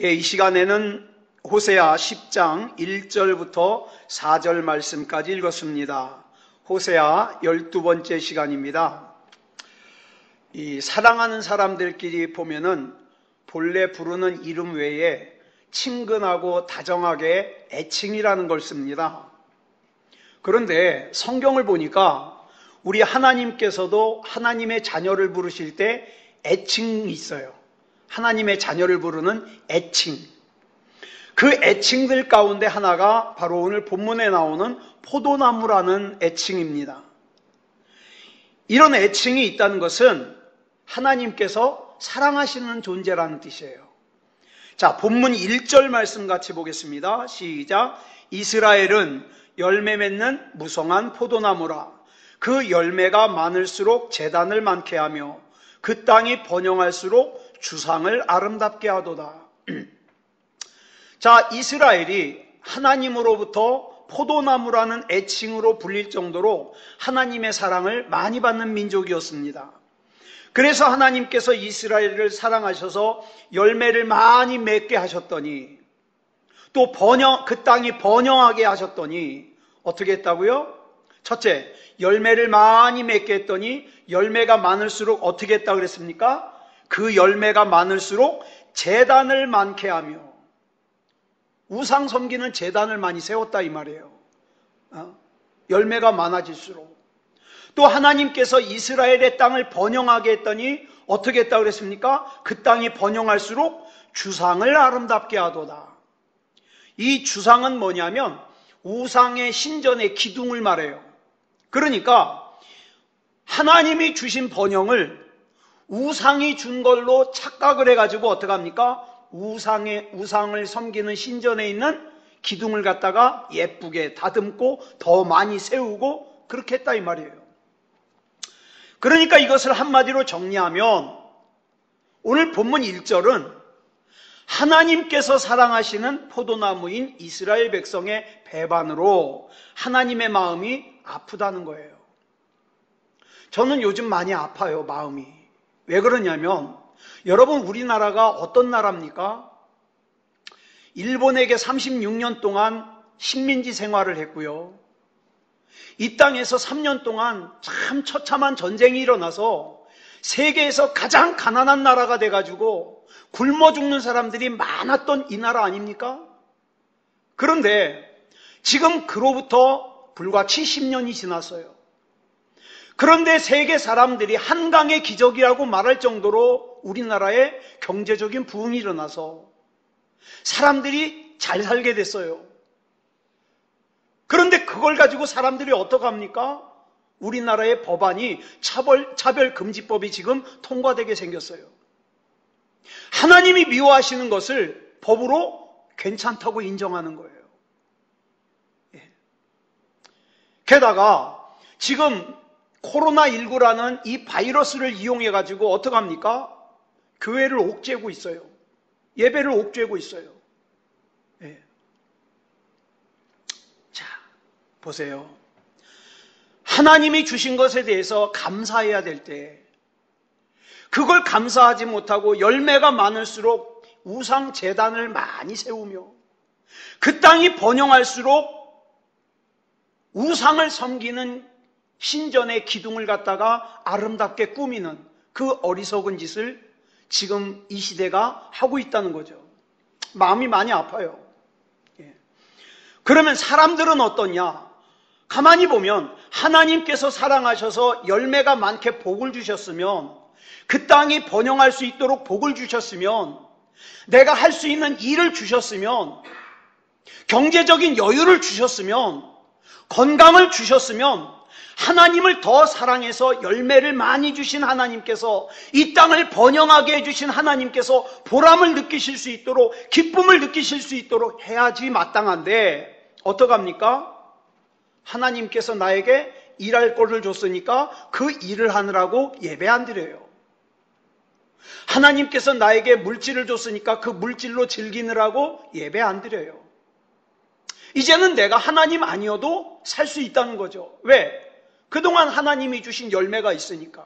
이 시간에는 호세아 10장 1절부터 4절 말씀까지 읽었습니다. 호세아 12번째 시간입니다. 이 사랑하는 사람들끼리 보면은 본래 부르는 이름 외에 친근하고 다정하게 애칭이라는 걸 씁니다. 그런데 성경을 보니까 우리 하나님께서도 하나님의 자녀를 부르실 때 애칭이 있어요. 하나님의 자녀를 부르는 애칭. 그 애칭들 가운데 하나가 바로 오늘 본문에 나오는 포도나무라는 애칭입니다. 이런 애칭이 있다는 것은 하나님께서 사랑하시는 존재라는 뜻이에요. 자, 본문 1절 말씀 같이 보겠습니다. 시작. 이스라엘은 열매 맺는 무성한 포도나무라. 그 열매가 많을수록 재단을 많게 하며 그 땅이 번영할수록 주상을 아름답게 하도다. 자, 이스라엘이 하나님으로부터 포도나무라는 애칭으로 불릴 정도로 하나님의 사랑을 많이 받는 민족이었습니다. 그래서 하나님께서 이스라엘을 사랑하셔서 열매를 많이 맺게 하셨더니 또 그 땅이 번영하게 하셨더니 어떻게 했다고요? 첫째, 열매를 많이 맺게 했더니 열매가 많을수록 어떻게 했다고 그랬습니까? 그 열매가 많을수록 제단을 많게 하며 우상 섬기는 제단을 많이 세웠다 이 말이에요. 열매가 많아질수록. 또 하나님께서 이스라엘의 땅을 번영하게 했더니 어떻게 했다고 그랬습니까? 그 땅이 번영할수록 주상을 아름답게 하도다. 이 주상은 뭐냐면 우상의 신전의 기둥을 말해요. 그러니까 하나님이 주신 번영을 우상이 준 걸로 착각을 해가지고 어떡합니까? 우상을 섬기는 신전에 있는 기둥을 갖다가 예쁘게 다듬고 더 많이 세우고 그렇게 했다 이 말이에요. 그러니까 이것을 한마디로 정리하면 오늘 본문 1절은 하나님께서 사랑하시는 포도나무인 이스라엘 백성의 배반으로 하나님의 마음이 아프다는 거예요. 저는 요즘 많이 아파요, 마음이. 왜 그러냐면 여러분 우리나라가 어떤 나라입니까? 일본에게 36년 동안 식민지 생활을 했고요. 이 땅에서 3년 동안 참 처참한 전쟁이 일어나서 세계에서 가장 가난한 나라가 돼가지고 굶어 죽는 사람들이 많았던 이 나라 아닙니까? 그런데 지금 그로부터 불과 70년이 지났어요. 그런데 세계 사람들이 한강의 기적이라고 말할 정도로 우리나라에 경제적인 부흥이 일어나서 사람들이 잘 살게 됐어요. 그런데 그걸 가지고 사람들이 어떡합니까? 우리나라의 법안이 차별금지법이 지금 통과되게 생겼어요. 하나님이 미워하시는 것을 법으로 괜찮다고 인정하는 거예요. 게다가 지금 코로나19라는 이 바이러스를 이용해가지고 어떡합니까? 교회를 옥죄고 있어요. 예배를 옥죄고 있어요. 자, 보세요. 하나님이 주신 것에 대해서 감사해야 될 때, 그걸 감사하지 못하고 열매가 많을수록 우상 제단을 많이 세우며 그 땅이 번영할수록 우상을 섬기는 신전의 기둥을 갖다가 아름답게 꾸미는 그 어리석은 짓을 지금 이 시대가 하고 있다는 거죠. 마음이 많이 아파요. 그러면 사람들은 어떠냐? 가만히 보면 하나님께서 사랑하셔서 열매가 많게 복을 주셨으면, 그 땅이 번영할 수 있도록 복을 주셨으면, 내가 할 수 있는 일을 주셨으면, 경제적인 여유를 주셨으면, 건강을 주셨으면, 하나님을 더 사랑해서 열매를 많이 주신 하나님께서, 이 땅을 번영하게 해주신 하나님께서 보람을 느끼실 수 있도록, 기쁨을 느끼실 수 있도록 해야지 마땅한데 어떡합니까? 하나님께서 나에게 일할 꼴을 줬으니까 그 일을 하느라고 예배 안 드려요. 하나님께서 나에게 물질을 줬으니까 그 물질로 즐기느라고 예배 안 드려요. 이제는 내가 하나님 아니어도 살 수 있다는 거죠. 왜? 그동안 하나님이 주신 열매가 있으니까,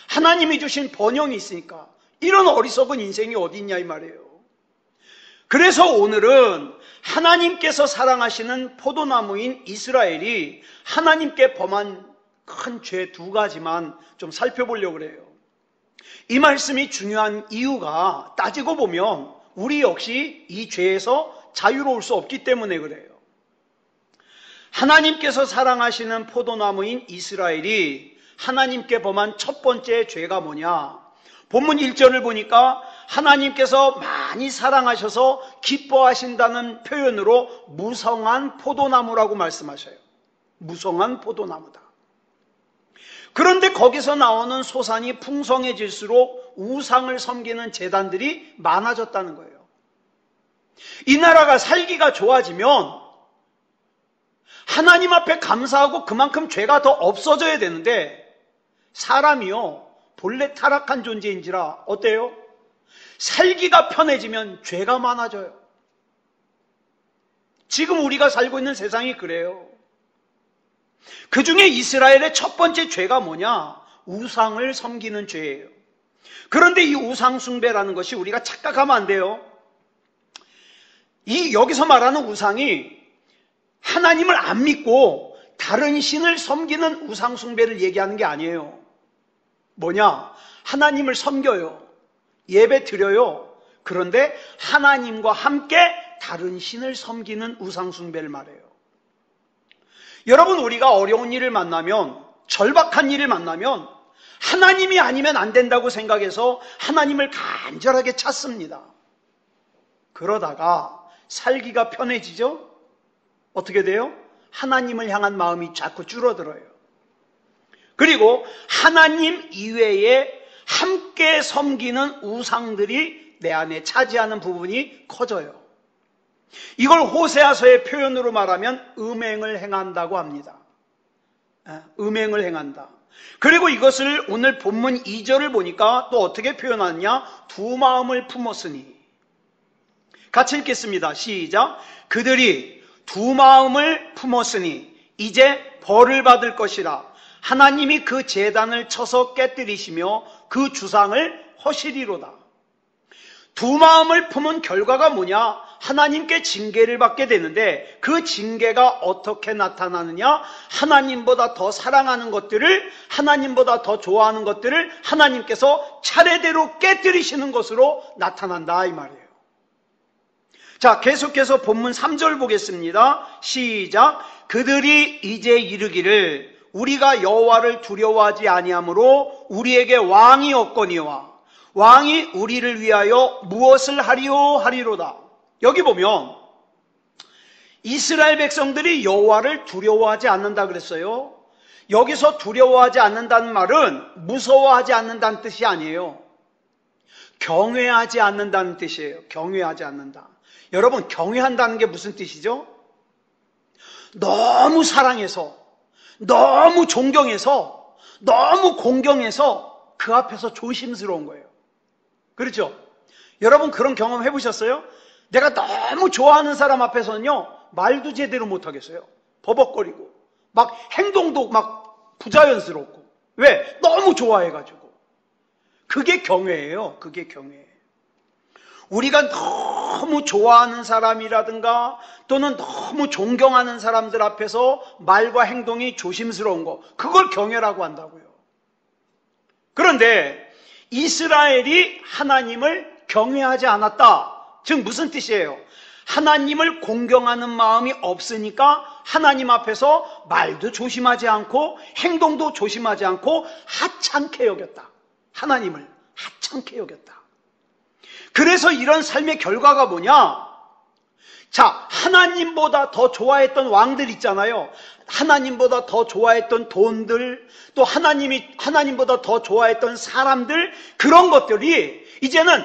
하나님이 주신 번영이 있으니까. 이런 어리석은 인생이 어디 있냐 이 말이에요. 그래서 오늘은 하나님께서 사랑하시는 포도나무인 이스라엘이 하나님께 범한 큰 죄 두 가지만 좀 살펴보려고 그래요. 이 말씀이 중요한 이유가 따지고 보면 우리 역시 이 죄에서 자유로울 수 없기 때문에 그래요. 하나님께서 사랑하시는 포도나무인 이스라엘이 하나님께 범한 첫 번째 죄가 뭐냐? 본문 1절을 보니까 하나님께서 많이 사랑하셔서 기뻐하신다는 표현으로 무성한 포도나무라고 말씀하셔요. 무성한 포도나무다. 그런데 거기서 나오는 소산이 풍성해질수록 우상을 섬기는 제단들이 많아졌다는 거예요. 이 나라가 살기가 좋아지면 하나님 앞에 감사하고 그만큼 죄가 더 없어져야 되는데 사람이요 본래 타락한 존재인지라 어때요? 살기가 편해지면 죄가 많아져요. 지금 우리가 살고 있는 세상이 그래요. 그 중에 이스라엘의 첫 번째 죄가 뭐냐? 우상을 섬기는 죄예요. 그런데 이 우상 숭배라는 것이 우리가 착각하면 안 돼요. 여기서 말하는 우상이 하나님을 안 믿고 다른 신을 섬기는 우상 숭배를 얘기하는 게 아니에요. 뭐냐? 하나님을 섬겨요. 예배 드려요. 그런데 하나님과 함께 다른 신을 섬기는 우상 숭배를 말해요. 여러분, 우리가 어려운 일을 만나면, 절박한 일을 만나면 하나님이 아니면 안 된다고 생각해서 하나님을 간절하게 찾습니다. 그러다가 살기가 편해지죠? 어떻게 돼요? 하나님을 향한 마음이 자꾸 줄어들어요. 그리고 하나님 이외에 함께 섬기는 우상들이 내 안에 차지하는 부분이 커져요. 이걸 호세아서의 표현으로 말하면 음행을 행한다고 합니다. 음행을 행한다. 그리고 이것을 오늘 본문 2절을 보니까 또 어떻게 표현하느냐? 두 마음을 품었으니. 같이 읽겠습니다. 시작. 그들이 두 마음을 품었으니 이제 벌을 받을 것이라. 하나님이 그 제단을 쳐서 깨뜨리시며 그 주상을 허시리로다. 두 마음을 품은 결과가 뭐냐? 하나님께 징계를 받게 되는데 그 징계가 어떻게 나타나느냐? 하나님보다 더 사랑하는 것들을, 하나님보다 더 좋아하는 것들을 하나님께서 차례대로 깨뜨리시는 것으로 나타난다 이 말이에요. 자, 계속해서 본문 3절 보겠습니다. 시작. 그들이 이제 이르기를 우리가 여호와를 두려워하지 아니하므로 우리에게 왕이 없거니와 왕이 우리를 위하여 무엇을 하리오 하리로다. 여기 보면 이스라엘 백성들이 여호와를 두려워하지 않는다 그랬어요. 여기서 두려워하지 않는다는 말은 무서워하지 않는다는 뜻이 아니에요. 경외하지 않는다는 뜻이에요. 경외하지 않는다. 여러분, 경외한다는 게 무슨 뜻이죠? 너무 사랑해서, 너무 존경해서, 너무 공경해서 그 앞에서 조심스러운 거예요. 그렇죠? 여러분 그런 경험 해보셨어요? 내가 너무 좋아하는 사람 앞에서는요 말도 제대로 못하겠어요. 버벅거리고 막 행동도 막 부자연스럽고. 왜? 너무 좋아해가지고. 그게 경외예요. 그게 경외예요. 우리가 너무 좋아하는 사람이라든가 또는 너무 존경하는 사람들 앞에서 말과 행동이 조심스러운 거, 그걸 경외라고 한다고요. 그런데 이스라엘이 하나님을 경외하지 않았다. 즉 무슨 뜻이에요? 하나님을 공경하는 마음이 없으니까 하나님 앞에서 말도 조심하지 않고 행동도 조심하지 않고 하찮게 여겼다. 하나님을 하찮게 여겼다. 그래서 이런 삶의 결과가 뭐냐? 자, 하나님보다 더 좋아했던 왕들 있잖아요. 하나님보다 더 좋아했던 돈들, 또 하나님보다 더 좋아했던 사람들, 그런 것들이 이제는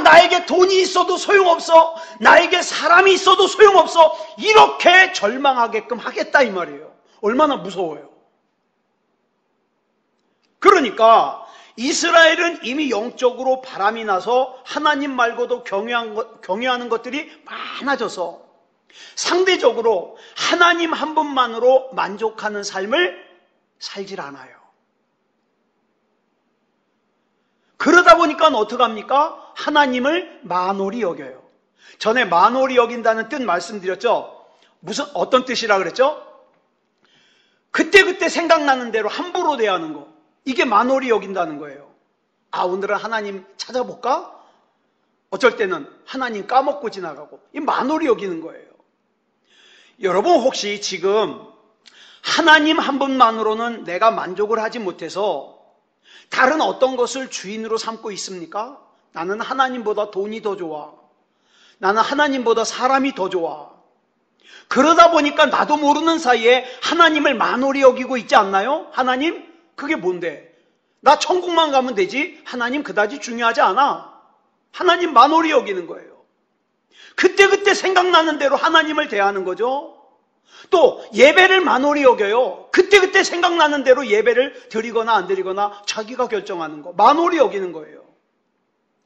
나에게 돈이 있어도 소용없어, 나에게 사람이 있어도 소용없어, 이렇게 절망하게끔 하겠다 이 말이에요. 얼마나 무서워요. 그러니까 이스라엘은 이미 영적으로 바람이 나서 하나님 말고도 경외하는 것들이 많아져서 상대적으로 하나님 한 분만으로 만족하는 삶을 살질 않아요. 그러다 보니까 어떡합니까? 하나님을 만홀히 여겨요. 전에 만홀히 여긴다는 뜻 말씀드렸죠? 어떤 뜻이라 그랬죠? 그때그때 생각나는 대로 함부로 대하는 거. 이게 만홀히 여긴다는 거예요. 아, 오늘은 하나님 찾아볼까? 어쩔 때는 하나님 까먹고 지나가고. 이 만홀히 여기는 거예요. 여러분 혹시 지금 하나님 한 분만으로는 내가 만족을 하지 못해서 다른 어떤 것을 주인으로 삼고 있습니까? 나는 하나님보다 돈이 더 좋아. 나는 하나님보다 사람이 더 좋아. 그러다 보니까 나도 모르는 사이에 하나님을 만홀히 여기고 있지 않나요? 하나님? 그게 뭔데? 나 천국만 가면 되지? 하나님 그다지 중요하지 않아. 하나님 만홀히 여기는 거예요. 그때그때 생각나는 대로 하나님을 대하는 거죠. 또 예배를 만홀히 여겨요. 그때그때 생각나는 대로 예배를 드리거나 안 드리거나 자기가 결정하는 거. 만홀히 여기는 거예요.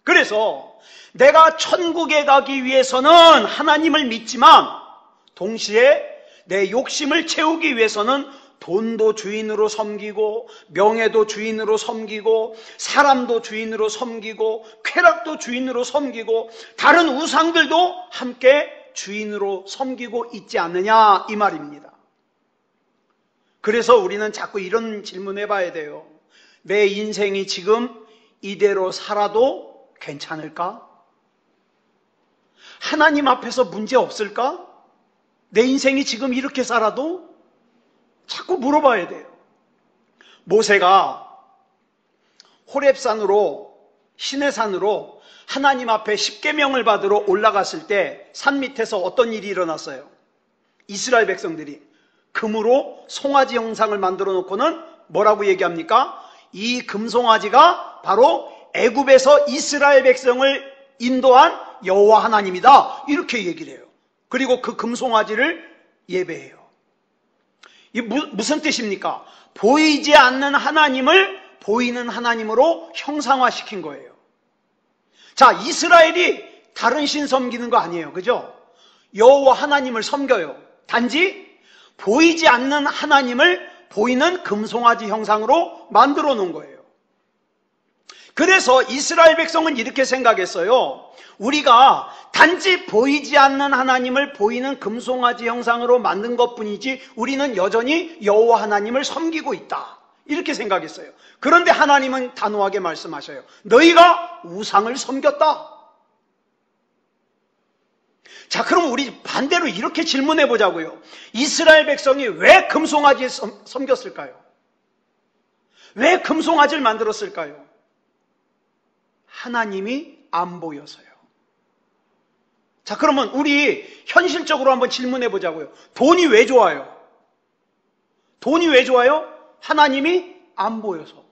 그래서 내가 천국에 가기 위해서는 하나님을 믿지만 동시에 내 욕심을 채우기 위해서는 돈도 주인으로 섬기고 명예도 주인으로 섬기고 사람도 주인으로 섬기고 쾌락도 주인으로 섬기고 다른 우상들도 함께 주인으로 섬기고 있지 않느냐 이 말입니다. 그래서 우리는 자꾸 이런 질문을 해봐야 돼요. 내 인생이 지금 이대로 살아도 괜찮을까? 하나님 앞에서 문제 없을까? 내 인생이 지금 이렇게 살아도? 자꾸 물어봐야 돼요. 모세가 호렙산으로 시내산으로 하나님 앞에 십계명을 받으러 올라갔을 때 산 밑에서 어떤 일이 일어났어요? 이스라엘 백성들이 금으로 송아지 형상을 만들어 놓고는 뭐라고 얘기합니까? 이 금송아지가 바로 애굽에서 이스라엘 백성을 인도한 여호와 하나님이다 이렇게 얘기를 해요. 그리고 그 금송아지를 예배해요. 이게 무슨 뜻입니까? 보이지 않는 하나님을 보이는 하나님으로 형상화시킨 거예요. 자, 이스라엘이 다른 신 섬기는 거 아니에요. 그죠? 여호와 하나님을 섬겨요. 단지 보이지 않는 하나님을 보이는 금송아지 형상으로 만들어 놓은 거예요. 그래서 이스라엘 백성은 이렇게 생각했어요. 우리가 단지 보이지 않는 하나님을 보이는 금송아지 형상으로 만든 것뿐이지 우리는 여전히 여호와 하나님을 섬기고 있다. 이렇게 생각했어요. 그런데 하나님은 단호하게 말씀하셔요. 너희가 우상을 섬겼다. 자, 그럼 우리 반대로 이렇게 질문해 보자고요. 이스라엘 백성이 왜 금송아지를 섬겼을까요? 왜 금송아지를 만들었을까요? 하나님이 안 보여서요. 자, 그러면 우리 현실적으로 한번 질문해 보자고요. 돈이 왜 좋아요? 돈이 왜 좋아요? 하나님이 안 보여서.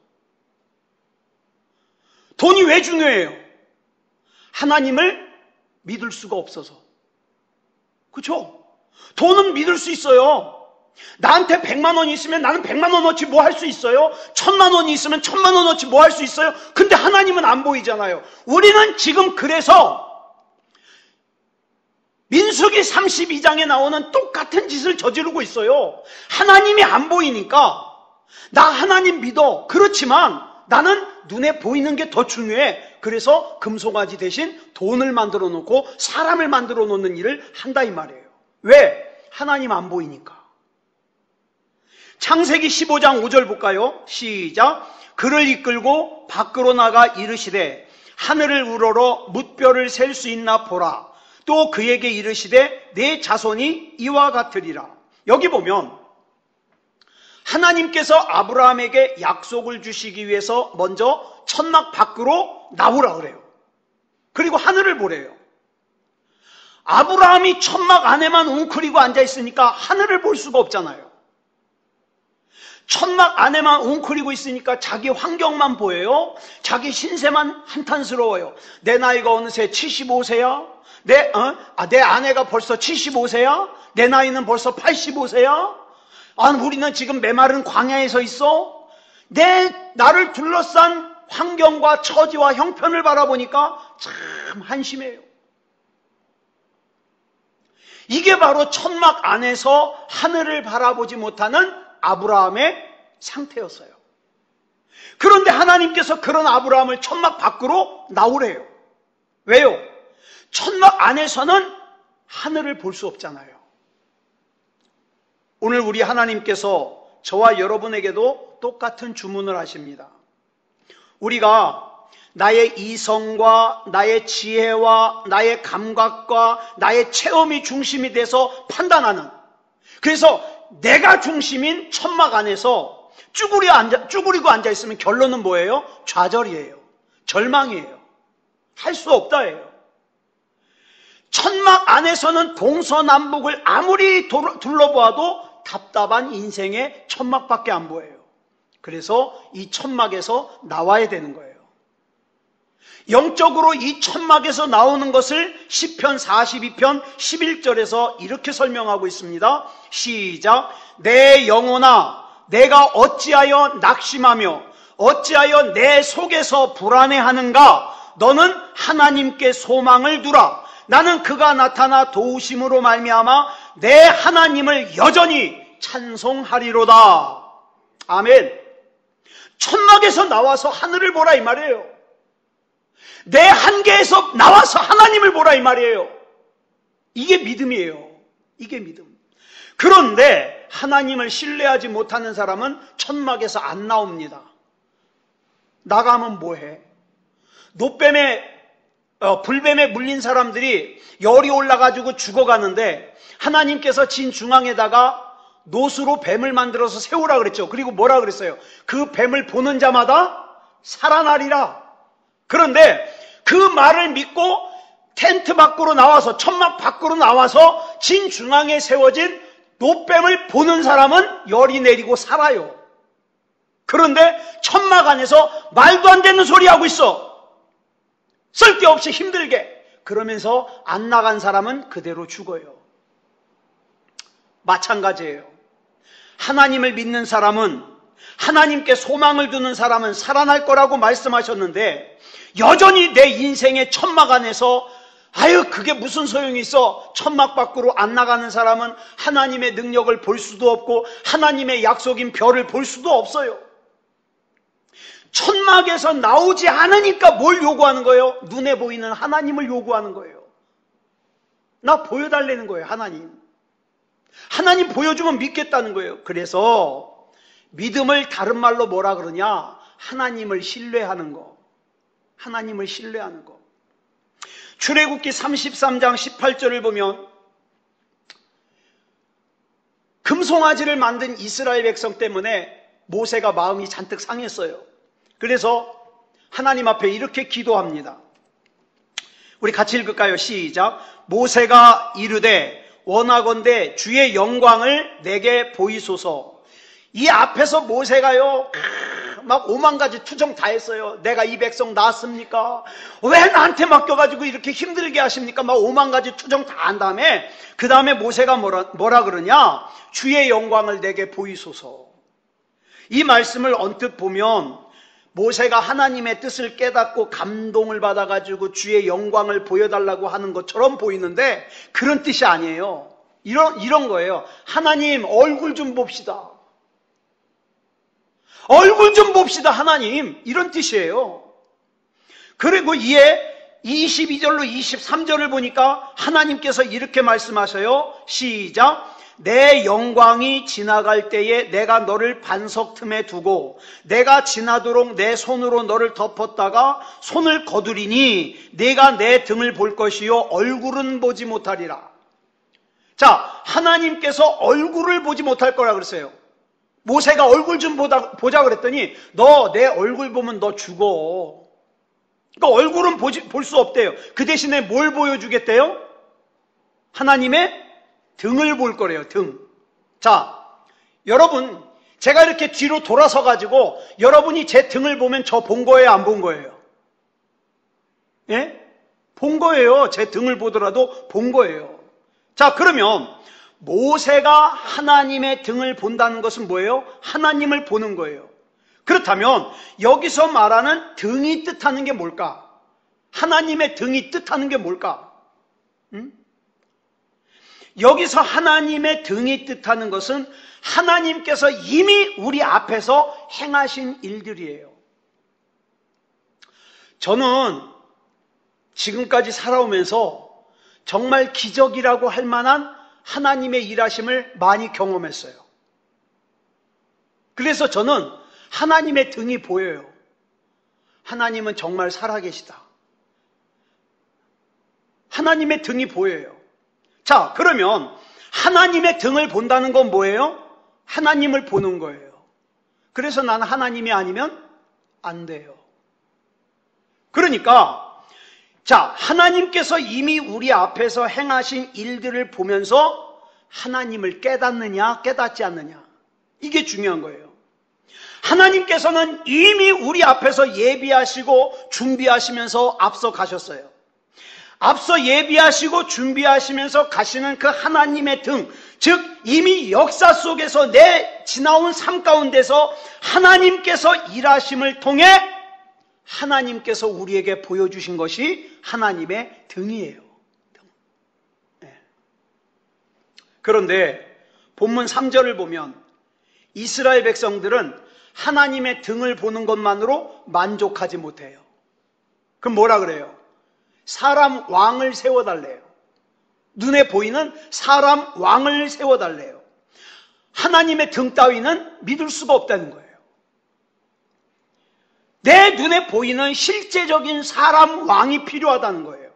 돈이 왜 중요해요? 하나님을 믿을 수가 없어서. 그렇죠? 돈은 믿을 수 있어요. 나한테 100만 원이 있으면 나는 100만 원어치 뭐 할 수 있어요? 1000만 원이 있으면 1000만 원어치 뭐 할 수 있어요? 근데 하나님은 안 보이잖아요. 우리는 지금 그래서 민수기 32장에 나오는 똑같은 짓을 저지르고 있어요. 하나님이 안 보이니까 나 하나님 믿어. 그렇지만 나는 눈에 보이는 게 더 중요해. 그래서 금송아지 대신 돈을 만들어 놓고 사람을 만들어 놓는 일을 한다 이 말이에요. 왜? 하나님 안 보이니까. 창세기 15장 5절 볼까요? 시작. 그를 이끌고 밖으로 나가 이르시되 하늘을 우러러 뭇별을 셀 수 있나 보라. 또 그에게 이르시되 내 자손이 이와 같으리라. 여기 보면 하나님께서 아브라함에게 약속을 주시기 위해서 먼저 천막 밖으로 나오라 그래요. 그리고 하늘을 보래요. 아브라함이 천막 안에만 웅크리고 앉아있으니까 하늘을 볼 수가 없잖아요. 천막 안에만 웅크리고 있으니까 자기 환경만 보여요. 자기 신세만 한탄스러워요. 내 나이가 어느새 75세야? 내 아내가 벌써 75세야? 내 나이는 벌써 85세야? 우리는 지금 메마른 광야에서 있어? 나를 둘러싼 환경과 처지와 형편을 바라보니까 참 한심해요. 이게 바로 천막 안에서 하늘을 바라보지 못하는 아브라함의 상태였어요. 그런데 하나님께서 그런 아브라함을 천막 밖으로 나오래요. 왜요? 천막 안에서는 하늘을 볼 수 없잖아요. 오늘 우리 하나님께서 저와 여러분에게도 똑같은 주문을 하십니다. 우리가 나의 이성과 나의 지혜와 나의 감각과 나의 체험이 중심이 돼서 판단하는, 그래서 내가 중심인 천막 안에서 쭈그리고 앉아있으면 결론은 뭐예요? 좌절이에요. 절망이에요. 할 수 없다예요. 천막 안에서는 동서남북을 아무리 둘러보아도 답답한 인생의 천막밖에 안 보여요. 그래서 이 천막에서 나와야 되는 거예요. 영적으로 이 천막에서 나오는 것을 시편 42편 11절에서 이렇게 설명하고 있습니다. 시작. 내 영혼아, 내가 어찌하여 낙심하며 어찌하여 내 속에서 불안해하는가? 너는 하나님께 소망을 두라. 나는 그가 나타나 도우심으로 말미암아 내 하나님을 여전히 찬송하리로다. 아멘. 천막에서 나와서 하늘을 보라 이 말이에요. 내 한계에서 나와서 하나님을 보라 이 말이에요. 이게 믿음이에요. 이게 믿음. 그런데 하나님을 신뢰하지 못하는 사람은 천막에서 안 나옵니다. 나가면 뭐해? 불뱀에 물린 사람들이 열이 올라가지고 죽어가는데 하나님께서 진 중앙에다가 노수로 뱀을 만들어서 세우라 그랬죠. 그리고 뭐라 그랬어요? 그 뱀을 보는 자마다 살아나리라. 그런데 그 말을 믿고 텐트 밖으로 나와서, 천막 밖으로 나와서 진 중앙에 세워진 노뱀을 보는 사람은 열이 내리고 살아요. 그런데 천막 안에서 말도 안 되는 소리 하고 있어. 쓸데없이 힘들게. 그러면서 안 나간 사람은 그대로 죽어요. 마찬가지예요. 하나님을 믿는 사람은, 하나님께 소망을 두는 사람은 살아날 거라고 말씀하셨는데 여전히 내 인생의 천막 안에서 아유 그게 무슨 소용이 있어? 천막 밖으로 안 나가는 사람은 하나님의 능력을 볼 수도 없고 하나님의 약속인 별을 볼 수도 없어요. 천막에서 나오지 않으니까 뭘 요구하는 거예요? 눈에 보이는 하나님을 요구하는 거예요. 나 보여달라는 거예요. 하나님 보여주면 믿겠다는 거예요. 그래서 믿음을 다른 말로 뭐라 그러냐? 하나님을 신뢰하는 거. 하나님을 신뢰하는 거. 출애굽기 33장 18절을 보면 금송아지를 만든 이스라엘 백성 때문에 모세가 마음이 잔뜩 상했어요. 그래서 하나님 앞에 이렇게 기도합니다. 우리 같이 읽을까요? 시작. 모세가 이르되 원하건대 주의 영광을 내게 보이소서. 이 앞에서 모세가요 막 5만 가지 투정 다 했어요. 내가 이 백성 낳았습니까? 왜 나한테 맡겨가지고 이렇게 힘들게 하십니까? 막 5만 가지 투정 다 한 다음에 그 다음에 모세가 뭐라 그러냐? 주의 영광을 내게 보이소서. 이 말씀을 언뜻 보면 모세가 하나님의 뜻을 깨닫고 감동을 받아가지고 주의 영광을 보여달라고 하는 것처럼 보이는데 그런 뜻이 아니에요. 이런 거예요. 하나님 얼굴 좀 봅시다. 얼굴 좀 봅시다 하나님. 이런 뜻이에요. 그리고 이에 22절로 23절을 보니까 하나님께서 이렇게 말씀하셔요. 시작. 내 영광이 지나갈 때에 내가 너를 반석 틈에 두고 내가 지나도록 내 손으로 너를 덮었다가 손을 거두리니 내가 내 등을 볼 것이요 얼굴은 보지 못하리라. 자, 하나님께서 얼굴을 보지 못할 거라 그랬어요. 모세가 얼굴 좀 보자 그랬더니 너 내 얼굴 보면 너 죽어. 그러니까 얼굴은 볼 수 없대요. 그 대신에 뭘 보여주겠대요? 하나님의 등을 볼 거래요. 등. 자, 여러분 제가 이렇게 뒤로 돌아서 가지고 여러분이 제 등을 보면 저 본 거예요? 안 본 거예요? 예? 본 거예요. 제 등을 보더라도 본 거예요. 자, 그러면 모세가 하나님의 등을 본다는 것은 뭐예요? 하나님을 보는 거예요. 그렇다면 여기서 말하는 등이 뜻하는 게 뭘까? 하나님의 등이 뜻하는 게 뭘까? 여기서 하나님의 등이 뜻하는 것은 하나님께서 이미 우리 앞에서 행하신 일들이에요. 저는 지금까지 살아오면서 정말 기적이라고 할 만한 하나님의 일하심을 많이 경험했어요. 그래서 저는 하나님의 등이 보여요. 하나님은 정말 살아계시다. 하나님의 등이 보여요. 자, 그러면 하나님의 등을 본다는 건 뭐예요? 하나님을 보는 거예요. 그래서 나는 하나님이 아니면 안 돼요. 그러니까 자, 하나님께서 이미 우리 앞에서 행하신 일들을 보면서 하나님을 깨닫느냐 깨닫지 않느냐, 이게 중요한 거예요. 하나님께서는 이미 우리 앞에서 예비하시고 준비하시면서 앞서 가셨어요. 앞서 예비하시고 준비하시면서 가시는 그 하나님의 등, 즉 이미 역사 속에서 내 지나온 삶 가운데서 하나님께서 일하심을 통해 하나님께서 우리에게 보여주신 것이 하나님의 등이에요. 네. 그런데 본문 3절을 보면 이스라엘 백성들은 하나님의 등을 보는 것만으로 만족하지 못해요. 그럼 뭐라 그래요? 사람 왕을 세워달래요. 눈에 보이는 사람 왕을 세워달래요. 하나님의 등 따위는 믿을 수가 없다는 거예요. 내 눈에 보이는 실제적인 사람 왕이 필요하다는 거예요.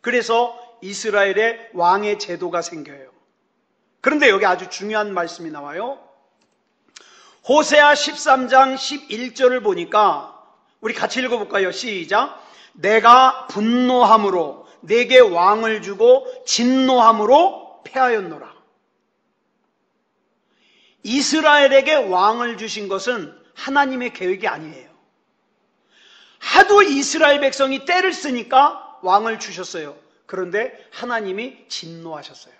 그래서 이스라엘의 왕의 제도가 생겨요. 그런데 여기 아주 중요한 말씀이 나와요. 호세아 13장 11절을 보니까 우리 같이 읽어볼까요? 시작. 내가 분노함으로 내게 왕을 주고 진노함으로 패하였노라. 이스라엘에게 왕을 주신 것은 하나님의 계획이 아니에요. 하도 이스라엘 백성이 때를 쓰니까 왕을 주셨어요. 그런데 하나님이 진노하셨어요.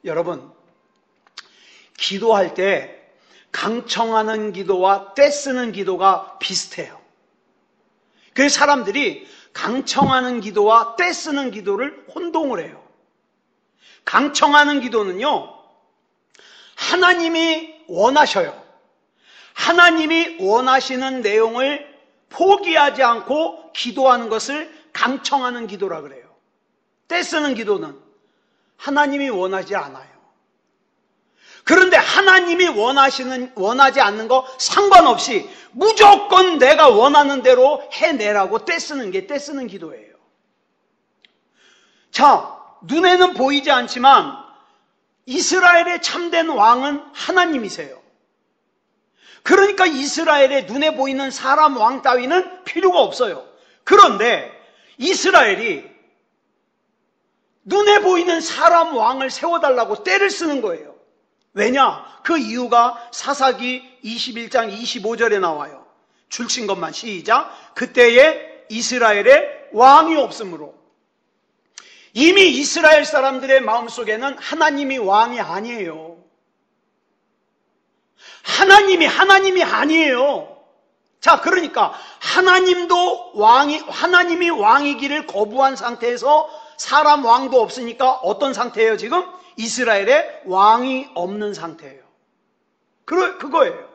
여러분, 기도할 때 강청하는 기도와 떼쓰는 기도가 비슷해요. 그래서 사람들이 강청하는 기도와 떼쓰는 기도를 혼동을 해요. 강청하는 기도는요, 하나님이 원하셔요. 하나님이 원하시는 내용을 포기하지 않고 기도하는 것을 강청하는 기도라 그래요. 떼쓰는 기도는 하나님이 원하지 않아요. 그런데 하나님이 원하지 않는 거 상관없이 무조건 내가 원하는 대로 해내라고 떼쓰는 게 떼쓰는 기도예요. 자, 눈에는 보이지 않지만 이스라엘의 참된 왕은 하나님이세요. 그러니까 이스라엘의 눈에 보이는 사람 왕 따위는 필요가 없어요. 그런데 이스라엘이 눈에 보이는 사람 왕을 세워달라고 떼를 쓰는 거예요. 왜냐? 그 이유가 사사기 21장 25절에 나와요. 줄친 것만 시작. 그때에 이스라엘에 왕이 없으므로. 이미 이스라엘 사람들의 마음속에는 하나님이 왕이 아니에요. 하나님이 아니에요. 자, 그러니까 하나님이 왕이기를 거부한 상태에서 사람 왕도 없으니까 어떤 상태예요, 지금? 이스라엘에 왕이 없는 상태예요. 그거예요.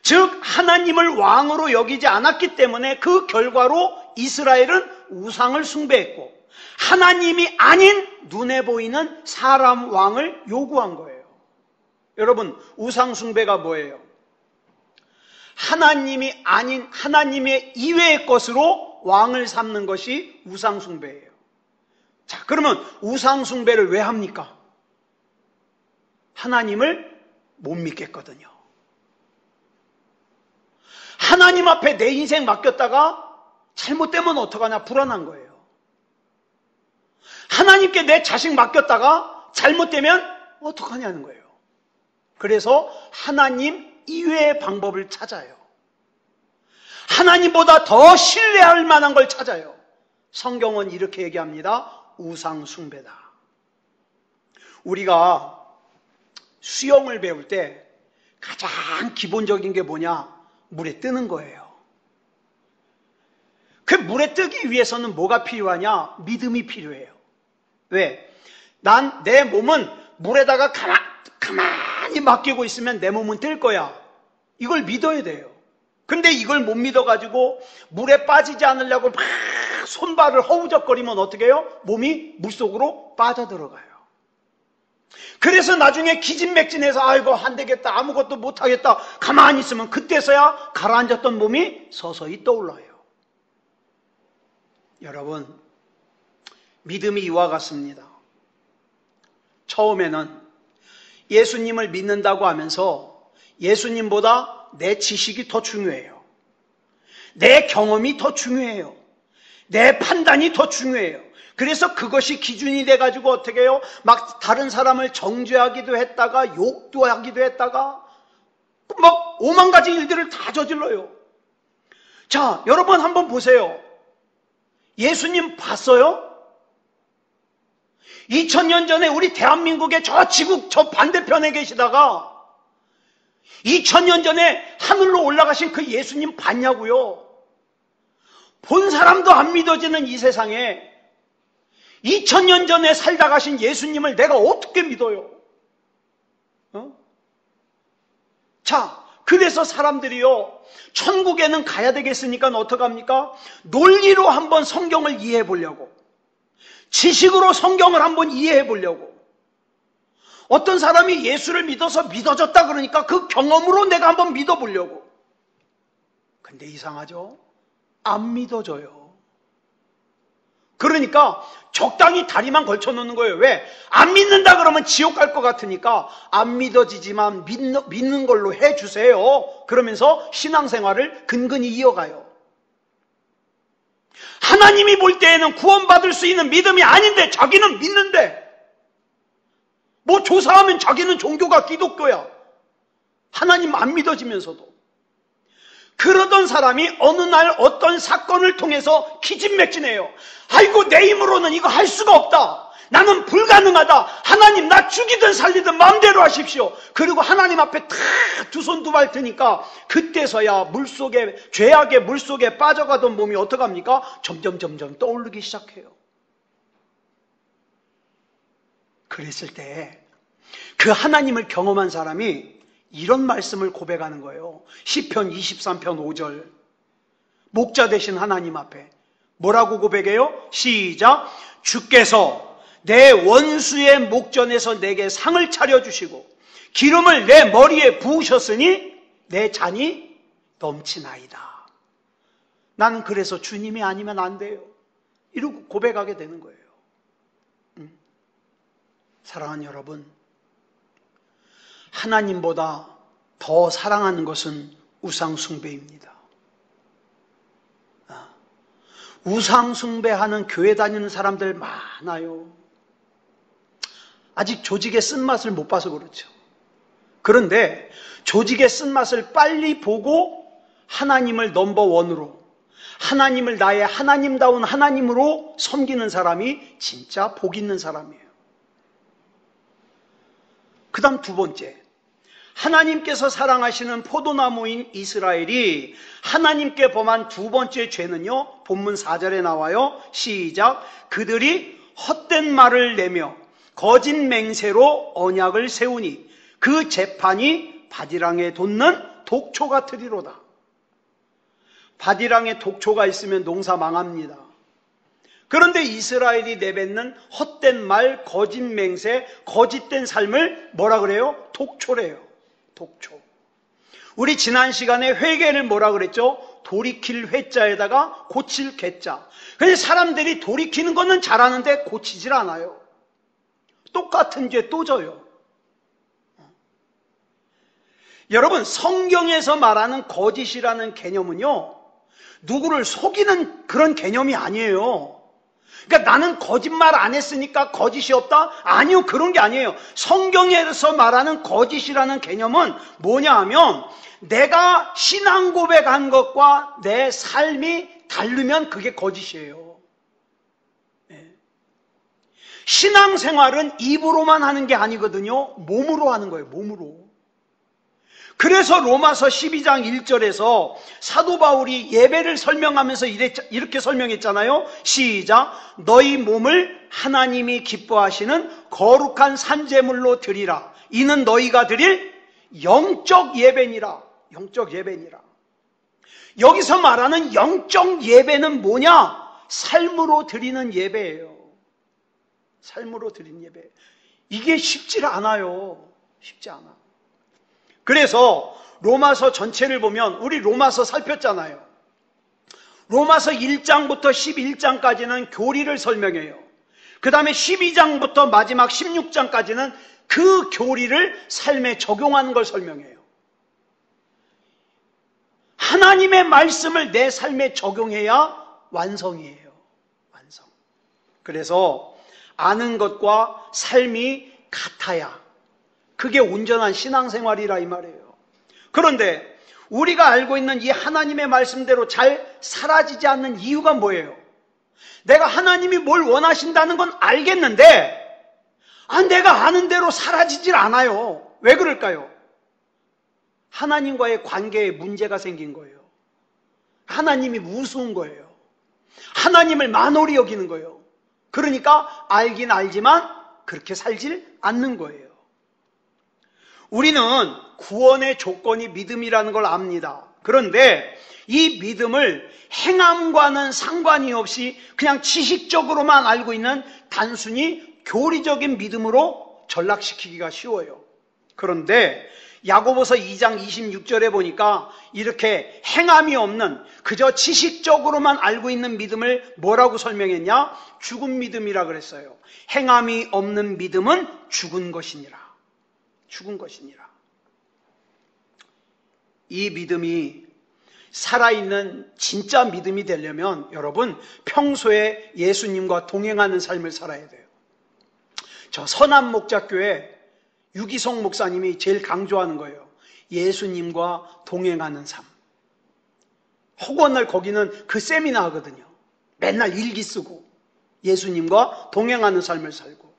즉, 하나님을 왕으로 여기지 않았기 때문에 그 결과로 이스라엘은 우상을 숭배했고, 하나님이 아닌 눈에 보이는 사람 왕을 요구한 거예요. 여러분, 우상 숭배가 뭐예요? 하나님이 아닌 하나님의 이외의 것으로 왕을 삼는 것이 우상 숭배예요. 자, 그러면 우상 숭배를 왜 합니까? 하나님을 못 믿겠거든요. 하나님 앞에 내 인생 맡겼다가 잘못되면 어떡하냐 불안한 거예요. 하나님께 내 자식 맡겼다가 잘못되면 어떡하냐는 거예요. 그래서 하나님 이외의 방법을 찾아요. 하나님보다 더 신뢰할 만한 걸 찾아요. 성경은 이렇게 얘기합니다. 우상 숭배다. 우리가 수영을 배울 때 가장 기본적인 게 뭐냐? 물에 뜨는 거예요. 그 물에 뜨기 위해서는 뭐가 필요하냐? 믿음이 필요해요. 왜? 내 몸은 물에다가 가만히 맡기고 있으면 내 몸은 뜰 거야. 이걸 믿어야 돼요. 근데 이걸 못 믿어가지고 물에 빠지지 않으려고 막 손발을 허우적거리면 어떻게 해요? 몸이 물속으로 빠져들어가요. 그래서 나중에 기진맥진해서 아이고 안 되겠다, 아무것도 못하겠다 가만히 있으면 그때서야 가라앉았던 몸이 서서히 떠올라요. 여러분, 믿음이 이와 같습니다. 처음에는 예수님을 믿는다고 하면서 예수님보다 내 지식이 더 중요해요. 내 경험이 더 중요해요. 내 판단이 더 중요해요. 그래서 그것이 기준이 돼가지고 어떻게 해요? 막 다른 사람을 정죄하기도 했다가 욕도 하기도 했다가 막 오만 가지 일들을 다 저질러요. 자, 여러분 한번 보세요. 예수님 봤어요? 2000년 전에 우리 대한민국의 저 지구 저 반대편에 계시다가 2000년 전에 하늘로 올라가신 그 예수님 봤냐고요? 본 사람도 안 믿어지는 이 세상에 2000년 전에 살다 가신 예수님을 내가 어떻게 믿어요? 자, 그래서 사람들이요, 천국에는 가야 되겠으니까 어떡합니까? 논리로 한번 성경을 이해해 보려고, 지식으로 성경을 한번 이해해 보려고, 어떤 사람이 예수를 믿어서 믿어졌다 그러니까 그 경험으로 내가 한번 믿어보려고. 근데 이상하죠? 안 믿어져요. 그러니까 적당히 다리만 걸쳐놓는 거예요. 왜? 안 믿는다 그러면 지옥 갈 것 같으니까 안 믿어지지만 믿는 걸로 해주세요. 그러면서 신앙생활을 근근히 이어가요. 하나님이 볼 때에는 구원받을 수 있는 믿음이 아닌데 자기는 믿는데, 뭐 조사하면 자기는 종교가 기독교야. 하나님 안 믿어지면서도. 그러던 사람이 어느 날 어떤 사건을 통해서 기진맥진해요. 아이고, 내 힘으로는 이거 할 수가 없다. 나는 불가능하다. 하나님, 나 죽이든 살리든 마음대로 하십시오. 그리고 하나님 앞에 다 두 손 두 발 드니까 그때서야 물속에, 죄악의 물속에 빠져가던 몸이 어떡합니까? 점점 떠오르기 시작해요. 그랬을 때 그 하나님을 경험한 사람이 이런 말씀을 고백하는 거예요. 시편 23편 5절. 목자 되신 하나님 앞에 뭐라고 고백해요? 시작. 주께서 내 원수의 목전에서 내게 상을 차려주시고 기름을 내 머리에 부으셨으니 내 잔이 넘치나이다. 나는 그래서 주님이 아니면 안 돼요. 이러고 고백하게 되는 거예요. 사랑하는 여러분, 하나님보다 더 사랑하는 것은 우상숭배입니다. 우상숭배하는 교회 다니는 사람들 많아요. 아직 조직의 쓴맛을 못 봐서 그렇죠. 그런데 조직의 쓴맛을 빨리 보고 하나님을 넘버원으로, 하나님을 나의 하나님다운 하나님으로 섬기는 사람이 진짜 복 있는 사람이에요. 그 다음 두 번째, 하나님께서 사랑하시는 포도나무인 이스라엘이 하나님께 범한 두 번째 죄는요, 본문 4절에 나와요. 시작. 그들이 헛된 말을 내며 거짓 맹세로 언약을 세우니 그 재판이 바디랑에 돋는 독초 같으리로다. 바디랑에 독초가 있으면 농사 망합니다. 그런데 이스라엘이 내뱉는 헛된 말, 거짓 맹세, 거짓된 삶을 뭐라 그래요? 독초래요. 독초. 우리 지난 시간에 회개를 뭐라 그랬죠? 돌이킬 회자에다가 고칠 개자. 근데 사람들이 돌이키는 거는 잘하는데 고치질 않아요. 똑같은 죄 또 져요. 여러분, 성경에서 말하는 거짓이라는 개념은요, 누구를 속이는 그런 개념이 아니에요. 그러니까 나는 거짓말 안 했으니까 거짓이 없다? 아니요, 그런 게 아니에요. 성경에서 말하는 거짓이라는 개념은 뭐냐 하면 내가 신앙 고백한 것과 내 삶이 다르면 그게 거짓이에요. 신앙생활은 입으로만 하는 게 아니거든요. 몸으로 하는 거예요. 몸으로. 그래서 로마서 12장 1절에서 사도 바울이 예배를 설명하면서 이렇게 설명했잖아요. 시작. 너희 몸을 하나님이 기뻐하시는 거룩한 산제물로 드리라. 이는 너희가 드릴 영적 예배니라. 영적 예배니라. 여기서 말하는 영적 예배는 뭐냐? 삶으로 드리는 예배예요. 삶으로 드리는 예배. 이게 쉽지 않아요. 쉽지 않아. 그래서 로마서 전체를 보면, 우리 로마서 살폈잖아요. 로마서 1장부터 11장까지는 교리를 설명해요. 그 다음에 12장부터 마지막 16장까지는 그 교리를 삶에 적용하는 걸 설명해요. 하나님의 말씀을 내 삶에 적용해야 완성이에요. 완성. 그래서 아는 것과 삶이 같아야 그게 온전한 신앙생활이라 이 말이에요. 그런데 우리가 알고 있는 이 하나님의 말씀대로 잘 사라지지 않는 이유가 뭐예요? 내가 하나님이 뭘 원하신다는 건 알겠는데 내가 아는 대로 사라지질 않아요. 왜 그럴까요? 하나님과의 관계에 문제가 생긴 거예요. 하나님이 우스운 거예요. 하나님을 만홀히 여기는 거예요. 그러니까 알긴 알지만 그렇게 살질 않는 거예요. 우리는 구원의 조건이 믿음이라는 걸 압니다. 그런데 이 믿음을 행함과는 상관이 없이 그냥 지식적으로만 알고 있는 단순히 교리적인 믿음으로 전락시키기가 쉬워요. 그런데 야고보서 2장 26절에 보니까 이렇게 행함이 없는 그저 지식적으로만 알고 있는 믿음을 뭐라고 설명했냐? 죽은 믿음이라 그랬어요. 행함이 없는 믿음은 죽은 것이니라. 죽은 것이니라. 이 믿음이 살아있는 진짜 믿음이 되려면 여러분 평소에 예수님과 동행하는 삶을 살아야 돼요. 저 선한목자교회 유기성 목사님이 제일 강조하는 거예요. 예수님과 동행하는 삶. 혹언날 거기는 그 세미나 하거든요. 맨날 일기 쓰고 예수님과 동행하는 삶을 살고.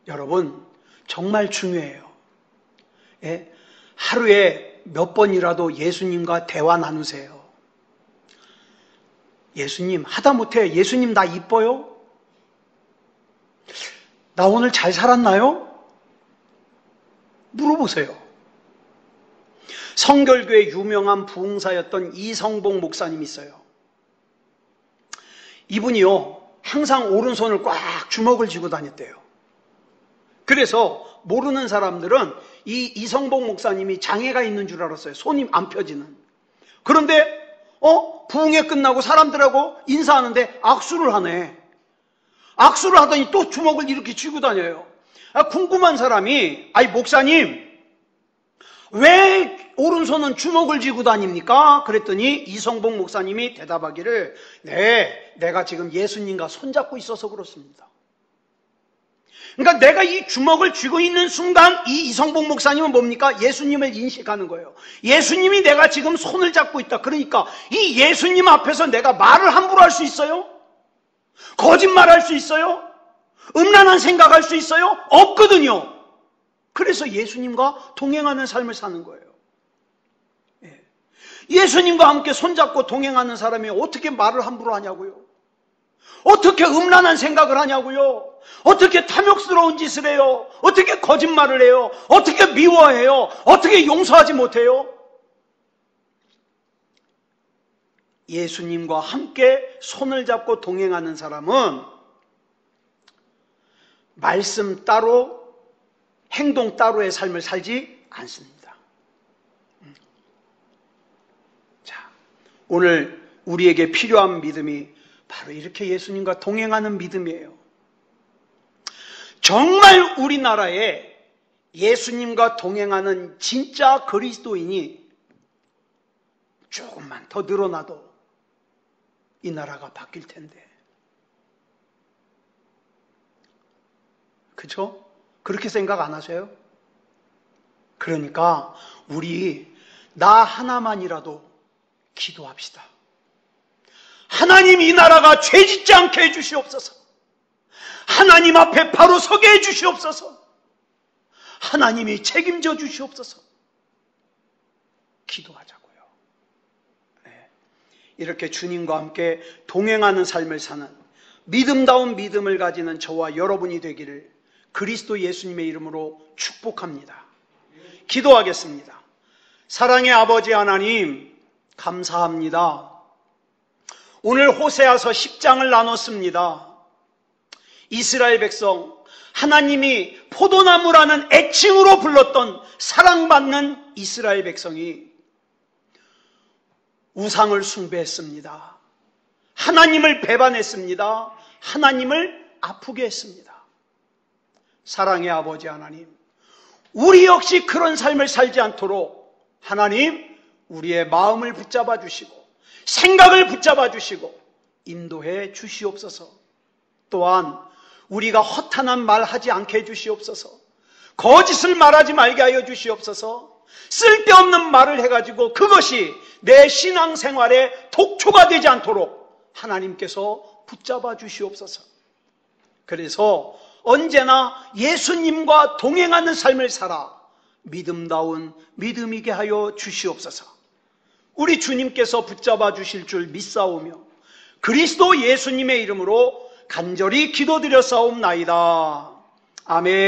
여러분 정말 중요해요. 예? 하루에 몇 번이라도 예수님과 대화 나누세요. 예수님 하다못해 예수님 나 이뻐요? 나 오늘 잘 살았나요? 물어보세요. 성결교회 유명한 부흥사였던 이성복 목사님이 있어요. 이분이요 항상 오른손을 꽉 주먹을 쥐고 다녔대요. 그래서 모르는 사람들은 이 이성복 목사님이 장애가 있는 줄 알았어요. 손이 안 펴지는. 그런데 부흥회 끝나고 사람들하고 인사하는데 악수를 하네. 악수를 하더니 또 주먹을 이렇게 쥐고 다녀요. 궁금한 사람이 목사님 왜 오른손은 주먹을 쥐고 다닙니까? 그랬더니 이성복 목사님이 대답하기를 네, 내가 지금 예수님과 손잡고 있어서 그렇습니다. 그러니까 내가 이 주먹을 쥐고 있는 순간 이 이성복 목사님은 뭡니까? 예수님을 인식하는 거예요. 예수님이 내가 지금 손을 잡고 있다. 그러니까 이 예수님 앞에서 내가 말을 함부로 할 수 있어요? 거짓말할 수 있어요? 음란한 생각할 수 있어요? 없거든요. 그래서 예수님과 동행하는 삶을 사는 거예요. 예수님과 함께 손잡고 동행하는 사람이 어떻게 말을 함부로 하냐고요? 어떻게 음란한 생각을 하냐고요? 어떻게 탐욕스러운 짓을 해요? 어떻게 거짓말을 해요? 어떻게 미워해요? 어떻게 용서하지 못해요? 예수님과 함께 손을 잡고 동행하는 사람은 말씀 따로 행동 따로의 삶을 살지 않습니다. 자, 오늘 우리에게 필요한 믿음이 바로 이렇게 예수님과 동행하는 믿음이에요. 정말 우리나라에 예수님과 동행하는 진짜 그리스도인이 조금만 더 늘어나도 이 나라가 바뀔 텐데. 그렇죠? 그렇게 생각 안 하세요? 그러니까 우리 나 하나만이라도 기도합시다. 하나님 이 나라가 죄짓지 않게 해주시옵소서. 하나님 앞에 바로 서게 해주시옵소서. 하나님이 책임져 주시옵소서. 기도하자고요. 네. 이렇게 주님과 함께 동행하는 삶을 사는 믿음다운 믿음을 가지는 저와 여러분이 되기를 그리스도 예수님의 이름으로 축복합니다. 기도하겠습니다. 사랑의 아버지 하나님, 감사합니다. 오늘 호세아서 10장을 나눴습니다. 이스라엘 백성, 하나님이 포도나무라는 애칭으로 불렀던 사랑받는 이스라엘 백성이 우상을 숭배했습니다. 하나님을 배반했습니다. 하나님을 아프게 했습니다. 사랑의 아버지 하나님, 우리 역시 그런 삶을 살지 않도록 하나님, 우리의 마음을 붙잡아 주시고 생각을 붙잡아 주시고 인도해 주시옵소서. 또한 우리가 허탄한 말 하지 않게 해주시옵소서. 거짓을 말하지 말게 하여 주시옵소서. 쓸데없는 말을 해가지고 그것이 내 신앙생활에 독초가 되지 않도록 하나님께서 붙잡아 주시옵소서. 그래서 언제나 예수님과 동행하는 삶을 살아 믿음다운 믿음이게 하여 주시옵소서. 우리 주님께서 붙잡아 주실 줄 믿사오며 그리스도 예수님의 이름으로 간절히 기도드렸사옵나이다. 아멘.